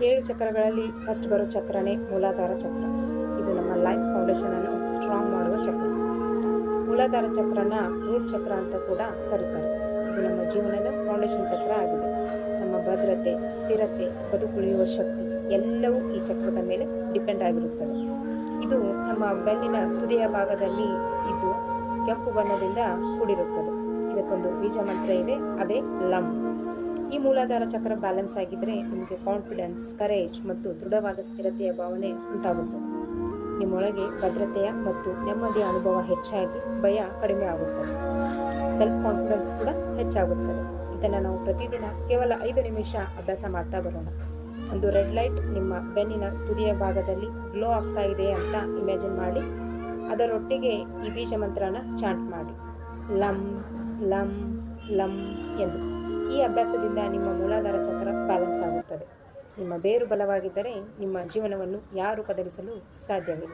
7 ಚಕ್ರಗಳಲ್ಲಿ first ಬರೋ ಚಕ್ರನೇ ಮೂಲಾಧಾರ ಚಕ್ರ. ಇದು ನಮ್ಮ ಲೈಫ್ ಫೌಂಡೇಶನ್ ಅನ್ನು ಸ್ಟ್ರಾಂಗ್ ಮಾಡುವ ಚಕ್ರ. ಮೂಲಾಧಾರ ಚಕ್ರನ ರೂಟ್ ಚಕ್ರ ಅಂತ ಕೂಡ ಕರೀತಾರೆ. ಇದು ನಮ್ಮ ಜೀವನದ ಫೌಂಡೇಶನ್ ಚಕ್ರ ಆಗಿದೆ. ನಮ್ಮ ಭದ್ರತೆ, ಸ್ಥಿರತೆ, ಬದುಕುಳಿಯುವ ಶಕ್ತಿ ಎಲ್ಲವೂ ಈ ಚಕ್ರದ ಮೇಲೆ ಡಿಪೆಂಡ್ ಆಗಿರುತ್ತದೆ. ಇದು ನಮ್ಮ ಬೆನ್ನಿನ ತುದಿಯ ಭಾಗದಲ್ಲಿ ಇದ್ದು ಕೆಂಪು ಬಣ್ಣದಿಂದ ಕೂಡಿರುತ್ತದೆ. ಇದಕ್ಕೊಂದು ಬೀಜ ಮಂತ್ರ ಇದೆ, ಅದೇ ಲಂ. ಈ ಮೂಲಾಧಾರ ಚಕ್ರ ಬ್ಯಾಲೆನ್ಸ್ ಆಗಿದ್ರೆ ನಿಮಗೆ ಕಾನ್ಫಿಡೆನ್ಸ್, ಕರೇಜ್ ಮತ್ತು ದೃಢವಾದ ಸ್ಥಿರತೆಯ ಭಾವನೆ ಉಂಟಾಗುತ್ತದೆ. ನಿಮ್ಮೊಳಗೆ ಭದ್ರತೆಯ ಮತ್ತು ನೆಮ್ಮದಿಯ ಅನುಭವ ಹೆಚ್ಚಾಗಿ ಭಯ ಕಡಿಮೆ ಆಗುತ್ತದೆ. ಸೆಲ್ಫ್ ಕಾನ್ಫಿಡೆನ್ಸ್ ಕೂಡ ಹೆಚ್ಚಾಗುತ್ತದೆ. ಇದನ್ನು ನಾವು ಪ್ರತಿದಿನ ಕೇವಲ 5 ನಿಮಿಷ ಅಭ್ಯಾಸ ಮಾಡ್ತಾ ಬರೋಣ. ಒಂದು ರೆಡ್ ಲೈಟ್ ನಿಮ್ಮ ಬೆನ್ನಿನ ತುದಿಯ ಭಾಗದಲ್ಲಿ ಗ್ಲೋ ಆಗ್ತಾ ಇದೆ ಅಂತ ಇಮ್ಯಾಜಿನ್ ಮಾಡಿ, ಅದರೊಟ್ಟಿಗೆ ಈ ಬೀಜ ಮಂತ್ರನ ಚಾಂಟ್ ಮಾಡಿ, ಲಂ ಲಂ ಲಂ ಎಂದು. ಈ ಅಭ್ಯಾಸದಿಂದ ನಿಮ್ಮ ಮೂಲಾಧಾರ ಚಕ್ರ ಬ್ಯಾಲೆನ್ಸ್ ಆಗುತ್ತದೆ. ನಿಮ್ಮ ಬೇರು ಬಲವಾಗಿದ್ದರೆ ನಿಮ್ಮ ಜೀವನವನ್ನು ಯಾರು ಕದಲಿಸಲು ಸಾಧ್ಯವಿಲ್ಲ.